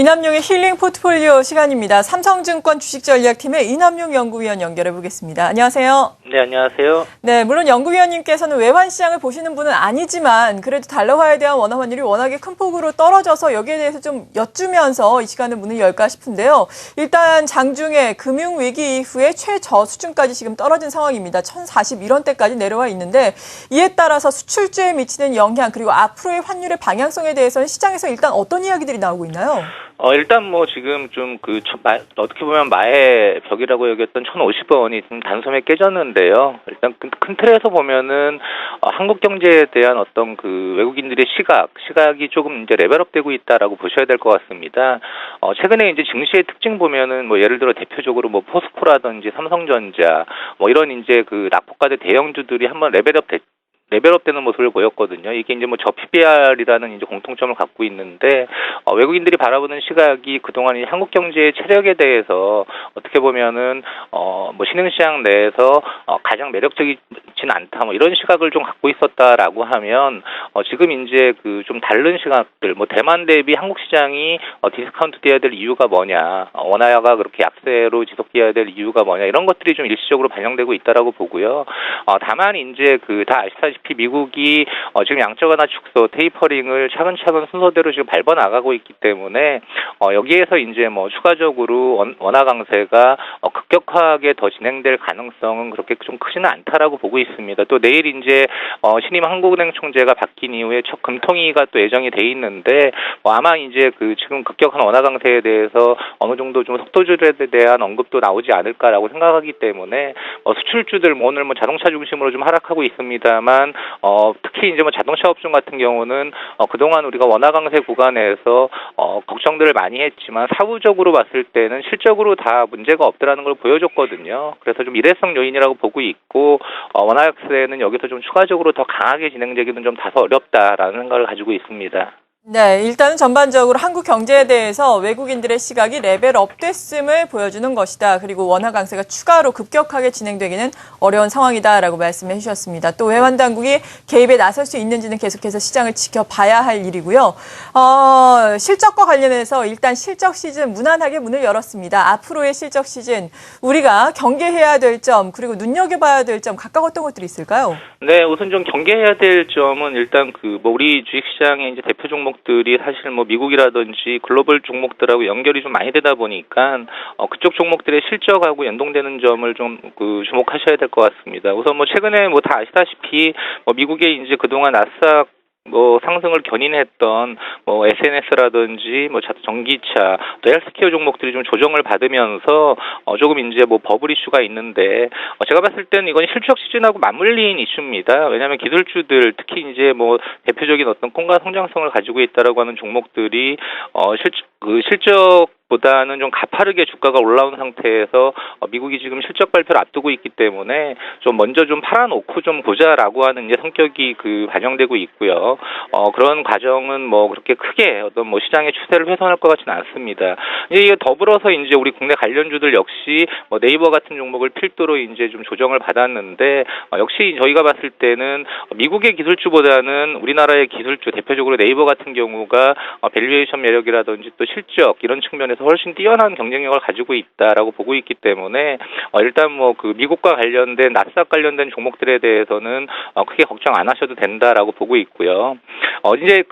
이남용의 힐링 포트폴리오 시간입니다. 삼성증권 주식전략팀의 이남용 연구위원 연결해 보겠습니다. 안녕하세요. 네, 안녕하세요. 네, 물론 연구위원님께서는 외환시장을 보시는 분은 아니지만 그래도 달러화에 대한 원화 환율이 워낙에 큰 폭으로 떨어져서 여기에 대해서 좀 여쭈면서 이 시간에 문을 열까 싶은데요. 일단 장중에 금융위기 이후에 최저 수준까지 지금 떨어진 상황입니다. 1041원대까지 내려와 있는데 이에 따라서 수출주에 미치는 영향 그리고 앞으로의 환율의 방향성에 대해서는 시장에서 일단 어떤 이야기들이 나오고 있나요? 일단 뭐 지금 좀 어떻게 보면 마의 벽이라고 여겼던 1,050원이 좀 단숨에 깨졌는데요. 일단 큰 틀에서 보면은 한국 경제에 대한 어떤 그 외국인들의 시각이 조금 이제 레벨업되고 있다라고 보셔야 될 것 같습니다. 최근에 이제 증시의 특징 보면은 뭐 예를 들어 대표적으로 뭐 포스코라든지 삼성전자 뭐 이런 이제 그 낙폭과대 대형주들이 한번 레벨업되는 모습을 보였거든요. 이게 이제 뭐 저PBR이라는 이제 공통점을 갖고 있는데 외국인들이 바라보는 시각이 그동안 이 한국 경제의 체력에 대해서 어떻게 보면은 뭐 신흥시장 내에서 가장 매력적이진 않다 뭐 이런 시각을 좀 갖고 있었다라고 하면 지금 이제 그 좀 다른 시각들 뭐 대만 대비 한국 시장이 디스카운트돼야 될 이유가 뭐냐, 원화가 그렇게 약세로 지속돼야 될 이유가 뭐냐 이런 것들이 좀 일시적으로 반영되고 있다라고 보고요. 다만 이제 그 다 아시다시피 미국이 지금 양적 완화 축소 테이퍼링을 차근차근 순서대로 지금 밟아 나가고 있기 때문에 여기에서 이제 뭐 추가적으로 원화 강세가 급격하게 더 진행될 가능성은 그렇게 좀 크지는 않다라고 보고 있습니다. 또 내일 이제 신임 한국은행 총재가 바뀐 이후에 첫 금통위가 또 예정이 돼 있는데 아마 이제 그 지금 급격한 원화 강세에 대해서 어느 정도 좀 속도줄에 대한 언급도 나오지 않을까라고 생각하기 때문에 수출주들 오늘 뭐 자동차 중심으로 좀 하락하고 있습니다만 특히 이제 뭐 자동차 업종 같은 경우는 그동안 우리가 원화 강세 구간에서 걱정들을 많이 했지만 사후적으로 봤을 때는 실적으로 다 문제가 없더라는 걸 보여줬거든요. 그래서 좀 일회성 요인이라고 보고 있고 원화 약세는 여기서 좀 추가적으로 더 강하게 진행되기는 좀 다소 어렵다라는 생각을 가지고 있습니다. 네, 일단은 전반적으로 한국 경제에 대해서 외국인들의 시각이 레벨업 됐음을 보여주는 것이다. 그리고 원화 강세가 추가로 급격하게 진행되기는 어려운 상황이다라고 말씀해 주셨습니다. 또 외환당국이 개입에 나설 수 있는지는 계속해서 시장을 지켜봐야 할 일이고요. 실적과 관련해서 일단 실적 시즌 무난하게 문을 열었습니다. 앞으로의 실적 시즌 우리가 경계해야 될 점 그리고 눈여겨봐야 될 점 각각 어떤 것들이 있을까요? 네, 우선 좀 경계해야 될 점은 일단 뭐 우리 주식시장의 이제 대표 종목들이 사실 뭐 미국이라든지 글로벌 종목들하고 연결이 좀 많이 되다 보니까 그쪽 종목들의 실적하고 연동되는 점을 좀 주목하셔야 될 것 같습니다. 우선 뭐 최근에 뭐 다 아시다시피 미국의 이제 그동안 나스닥 상승을 견인했던 SNS라든지 전기차 또 헬스케어 종목들이 좀 조정을 받으면서 조금 이제 버블 이슈가 있는데 제가 봤을 때는 이건 실적 시즌하고 맞물린 이슈입니다. 왜냐하면 기술주들 특히 이제 대표적인 어떤 콩가 성장성을 가지고 있다라고 하는 종목들이 실적보다는 좀 가파르게 주가가 올라온 상태에서 미국이 지금 실적 발표를 앞두고 있기 때문에 좀 먼저 좀 팔아놓고 좀 보자라고 하는 이제 성격이 반영되고 있고요. 그런 과정은 그렇게 크게 어떤 시장의 추세를 훼손할 것 같지는 않습니다. 이게 더불어서 이제 우리 국내 관련주들 역시 네이버 같은 종목을 필두로 이제 좀 조정을 받았는데 역시 저희가 봤을 때는 미국의 기술주보다는 우리나라의 기술주 대표적으로 네이버 같은 경우가 밸류에이션 매력이라든지 또 실적 이런 측면에서 훨씬 뛰어난 경쟁력을 가지고 있다라고 보고 있기 때문에 일단 미국과 관련된 나스닥 관련된 종목들에 대해서는 크게 걱정 안 하셔도 된다라고 보고 있고요. 이제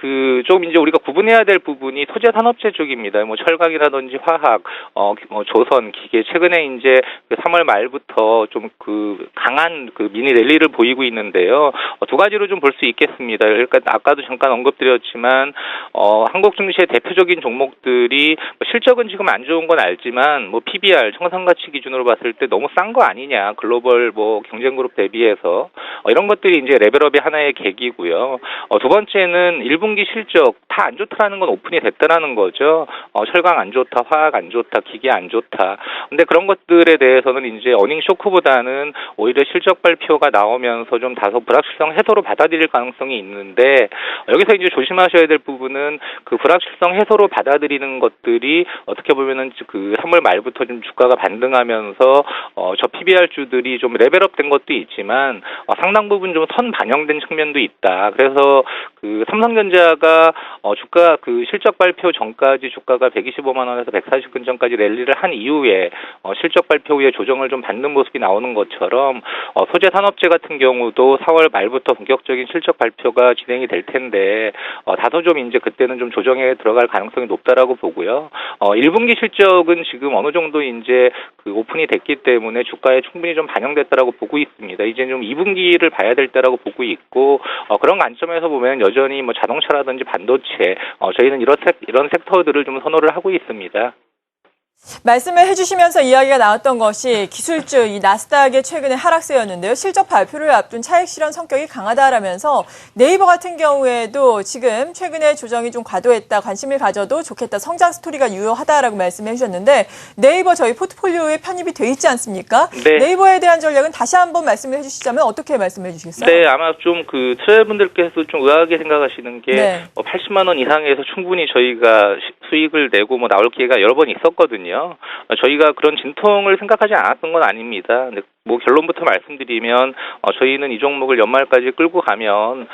좀 이제 우리가 구분해야 될 부분이 소재 산업재 쪽입니다. 철강이라든지 화학, 조선, 기계 최근에 이제 3월 말부터 좀 강한 미니 랠리를 보이고 있는데요. 두 가지로 좀 볼 수 있겠습니다. 그러니까 아까도 잠깐 언급드렸지만 한국 증시의 대표적인 종목들이 실적은 지금 안 좋은 건 알지만 PBR 청산가치 기준으로 봤을 때 너무 싼 거 아니냐 글로벌 경쟁그룹 대비해서 이런 것들이 이제 레벨업의 하나의 계기고요. 두 번째는 1분기 실적 다 안 좋다라는 건 오픈이 됐다라는 거죠. 철강 안 좋다, 화학 안 좋다, 기계 안 좋다. 근데 그런 것들에 대해서는 이제 어닝 쇼크보다는 오히려 실적 발표가 나오면서 좀 다소 불확실성 해소로 받아들일 가능성이 있는데 여기서 이제 조심하셔야 될 부분은 불확실성 해소로 받아들이는 것들이 어떻게 보면은 3월 말부터 좀 주가가 반등하면서 저 PBR 주들이 좀 레벨업된 것도 있지만 상당 상당 부분 좀 선반영된 측면도 있다. 그래서 그 삼성전자가 주가 그 실적 발표 전까지 주가가 125만 원에서 140 근처까지 랠리를 한 이후에 실적 발표 후에 조정을 좀 받는 모습이 나오는 것처럼 소재 산업재 같은 경우도 4월 말부터 본격적인 실적 발표가 진행이 될 텐데 다소 좀 이제 그때는 좀 조정에 들어갈 가능성이 높다라고 보고요. 1분기 실적은 지금 어느 정도 이제 그 오픈이 됐기 때문에 주가에 충분히 좀 반영됐다라고 보고 있습니다. 이제 좀 2분기를 봐야 될 때라고 보고 있고 그런 관점에서 보면 여전히 뭐 자동차라든지 반도체 저희는 이런 섹터들을 좀 선호를 하고 있습니다. 말씀을 해주시면서 이야기가 나왔던 것이 기술주 이 나스닥의 최근의 하락세였는데요. 실적 발표를 앞둔 차익 실현 성격이 강하다라면서 네이버 같은 경우에도 지금 최근에 조정이 좀 과도했다. 관심을 가져도 좋겠다. 성장 스토리가 유효하다라고 말씀해 주셨는데 네이버 저희 포트폴리오에 편입이 돼 있지 않습니까? 네. 네이버에 대한 전략은 다시 한번 말씀을 해주시자면 어떻게 말씀해 주시겠어요? 네, 아마 좀 그 투자자분들께서 좀 의아하게 생각하시는 게 네. 80만 원 이상에서 충분히 저희가 수익을 내고 뭐 나올 기회가 여러 번 있었거든요. 저희가 그런 진통을 생각하지 않았던 건 아닙니다. 근데 뭐 결론부터 말씀드리면 저희는 이 종목을 연말까지 끌고 가면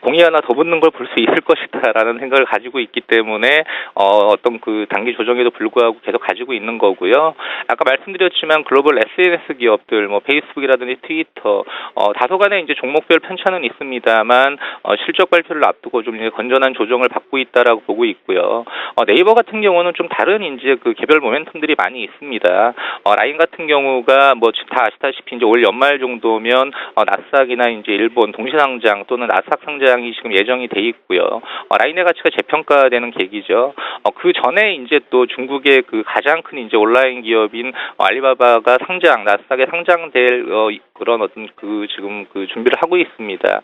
공이 하나 더 붙는 걸 볼 수 있을 것이다라는 생각을 가지고 있기 때문에 어떤 그 단기 조정에도 불구하고 계속 가지고 있는 거고요. 아까 말씀드렸지만 글로벌 SNS 기업들 뭐 페이스북이라든지 트위터 다소간의 이제 종목별 편차는 있습니다만 실적 발표를 앞두고 좀 이제 건전한 조정을 받고 있다라고 보고 있고요. 네이버 같은 경우는 좀 다른 이제 그 개별 모멘텀들이 많이 있습니다. 라인 같은 경우가 뭐 다 아시다시피 이제 올 연말 정도면 나스닥이나 이제 일본 동시상장 또는 나스닥 상장이 지금 예정이 돼 있고요. 라인의 가치가 재평가되는 계기죠. 그 전에 이제 또 중국의 그 가장 큰 이제 온라인 기업인 알리바바가 나스닥에 상장될 그런 어떤 그 지금 그 준비를 하고 있습니다.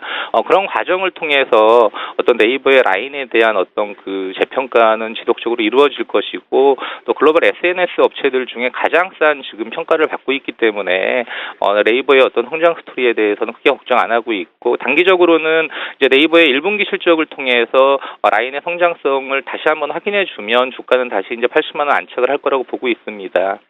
그런 과정을 통해서 어떤 네이버의 라인에 대한 어떤 그 재평가는 지속적으로 이루어질 것이고 또 글로벌 SNS 업체들 중에 가장 싼 지금 평가를 받고 있기 때문에 네이버의 어떤 성장 스토리에 대해서는 크게 걱정 안 하고 있고 단기적으로는 이제 네이버의 1분기 실적을 통해서 라인의 성장성을 다시 한번 확인해 주면 주가는 다시 이제 80만 원 안착을 할 거라고 보고 있습니다.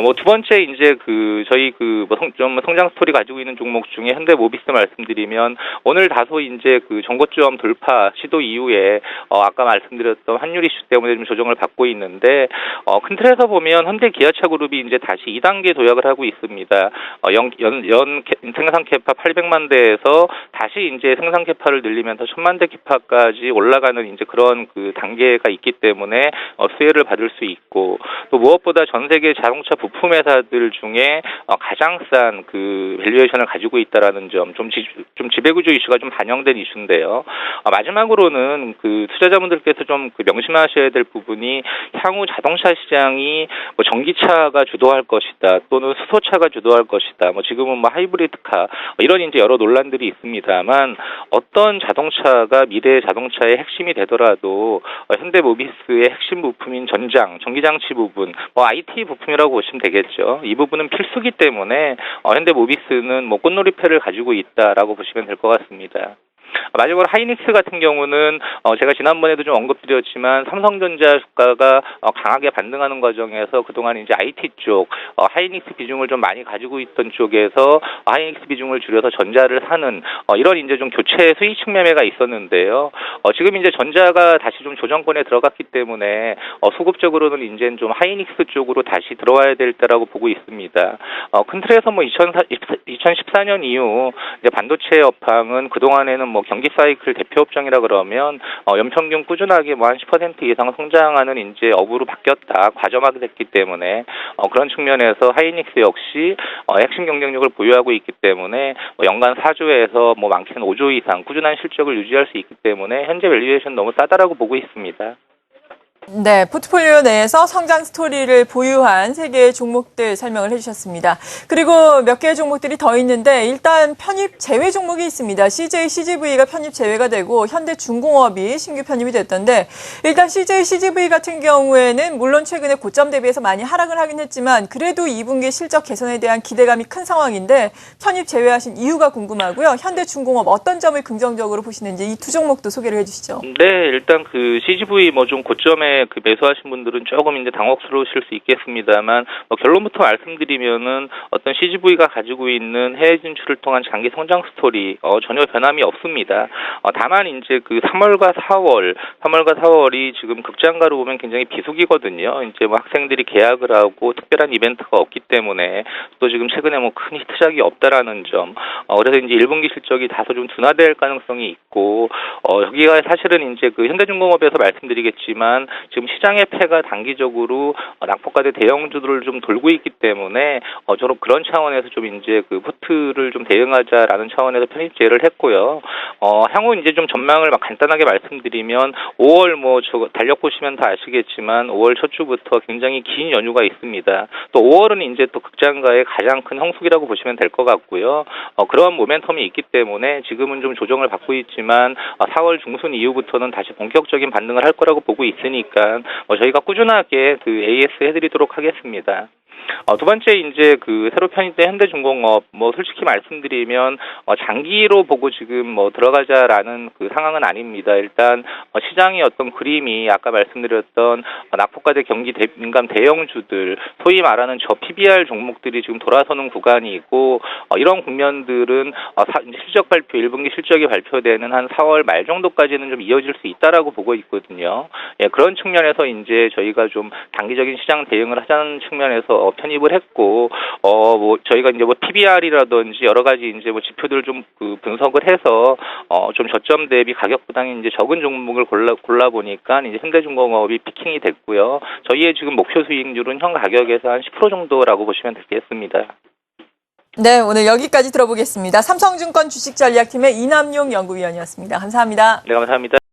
뭐 두 번째 이제 그 저희 그 뭐 좀 성장 스토리 가지고 있는 종목 중에 현대모비스 말씀드리면 오늘 다소 이제 그 전고점 돌파 시도 이후에 아까 말씀드렸던 환율 이슈 때문에 좀 조정을 받고 있는데 큰 틀에서 보면 현대기아차그룹이 이제 다시 2단계 도약을 하고 있습니다. 연 생산 캐파 800만 대에서 다시 이제 생산 캐파를 늘리면서 1000만 대 캐파까지 올라가는 이제 그런 그 단계가 있기 때문에 수혜를 받을 수 있고 또 무엇보다 전 세계 자동차 부품 회사들 중에 가장 싼 그 밸류에이션을 가지고 있다라는 점, 좀 지배구조 이슈가 좀 반영된 이슈인데요. 마지막으로는 그 투자자분들께서 좀 그 명심하셔야 될 부분이 향후 자동차 시장이 뭐 전기차가 주도할 것이다, 또는 수소차가 주도할 것이다. 뭐 지금은 뭐 하이브리드카 이런 이제 여러 논란들이 있습니다만 어떤 자동차가 미래의 자동차의 핵심이 되더라도 현대모비스의 핵심 부품인 전기장치 부분, 뭐 IT 부품이라고 보시면 되겠죠. 이 부분은 필수기 때문에 현대모비스는 뭐 꽃놀이패를 가지고 있다라고 보시면 될 것 같습니다. 마지막으로 하이닉스 같은 경우는 제가 지난번에도 좀 언급드렸지만 삼성전자 주가가 강하게 반등하는 과정에서 그동안 이제 IT 쪽 하이닉스 비중을 좀 많이 가지고 있던 쪽에서 하이닉스 비중을 줄여서 전자를 사는 이런 이제 좀 교체 스위칭 매매가 있었는데요. 지금 이제 전자가 다시 좀 조정권에 들어갔기 때문에 소급적으로는 이제 좀 하이닉스 쪽으로 다시 들어와야 될 때라고 보고 있습니다. 큰 틀에서 뭐 2014년 이후 이제 반도체 업황은 그동안에는 뭐 경기 사이클 대표 업종이라 그러면 연평균 꾸준하게 뭐 한 10% 이상 성장하는 이제 업으로 바뀌었다, 과점화가 됐기 때문에 그런 측면에서 하이닉스 역시 핵심 경쟁력을 보유하고 있기 때문에 연간 4조에서 뭐 많게는 5조 이상 꾸준한 실적을 유지할 수 있기 때문에 현재 밸류에이션 너무 싸다라고 보고 있습니다. 네, 포트폴리오 내에서 성장 스토리를 보유한 3개의 종목들 설명을 해주셨습니다. 그리고 몇 개의 종목들이 더 있는데 일단 편입 제외 종목이 있습니다. CJ, CGV가 편입 제외가 되고 현대중공업이 신규 편입이 됐던데 일단 CJ, CGV 같은 경우에는 물론 최근에 고점 대비해서 많이 하락을 하긴 했지만 그래도 2분기 실적 개선에 대한 기대감이 큰 상황인데 편입 제외하신 이유가 궁금하고요. 현대중공업 어떤 점을 긍정적으로 보시는지 이 두 종목도 소개를 해주시죠. 네, 일단 그 CGV 뭐 좀 고점에 이번에 그 매수하신 분들은 조금 이제 당혹스러우실 수 있겠습니다만 결론부터 말씀드리면은 어떤 CGV가 가지고 있는 해외 진출을 통한 장기 성장 스토리 전혀 변함이 없습니다. 다만 이제 그 3월과 4월이 지금 극장가로 보면 굉장히 비수기거든요. 이제 뭐 학생들이 개학을 하고 특별한 이벤트가 없기 때문에 또 지금 최근에 뭐 큰 히트작이 없다라는 점. 그래서 이제 1분기 실적이 다소 좀 둔화될 가능성이 있고 여기가 사실은 이제 그 현대중공업에서 말씀드리겠지만 지금 시장의 패가 단기적으로 낙폭과대 대형주들을 좀 돌고 있기 때문에 저는 그런 차원에서 좀 이제 그 포트를 좀 대응하자라는 차원에서 편입 제외를 했고요. 향후 이제 좀 전망을 막 간단하게 말씀드리면 5월 뭐 저 달력 보시면 다 아시겠지만 5월 첫 주부터 굉장히 긴 연휴가 있습니다. 또 5월은 이제 또 극장가의 가장 큰 성수기라고 보시면 될 것 같고요. 그러한 모멘텀이 있기 때문에 지금은 좀 조정을 받고 있지만 4월 중순 이후부터는 다시 본격적인 반등을 할 거라고 보고 있으니까 저희가 꾸준하게 그 AS 해드리도록 하겠습니다. 두 번째 이제 그 새로 편입된 현대중공업 솔직히 말씀드리면 장기로 보고 지금 들어가자라는 그 상황은 아닙니다. 일단 시장의 어떤 그림이 아까 말씀드렸던 낙폭과대 경기 민감 대형주들 소위 말하는 저 PBR 종목들이 지금 돌아서는 구간이고 이런 국면들은 실적 발표 1분기 실적이 발표되는 한 4월 말 정도까지는 좀 이어질 수 있다라고 보고 있거든요. 예, 그런 측면에서 이제 저희가 좀 단기적인 시장 대응을 하자는 측면에서 편입을 했고, 저희가 이제 PBR이라든지 여러 가지 이제 지표들을 좀 그 분석을 해서, 좀 저점 대비 가격 부담이 이제 적은 종목을 골라 보니까 이제 현대중공업이 피킹이 됐고요. 저희의 지금 목표 수익률은 현 가격에서 한 10% 정도라고 보시면 되겠습니다. 네, 오늘 여기까지 들어보겠습니다. 삼성증권 주식전략팀의 이남용 연구위원이었습니다. 감사합니다. 네, 감사합니다.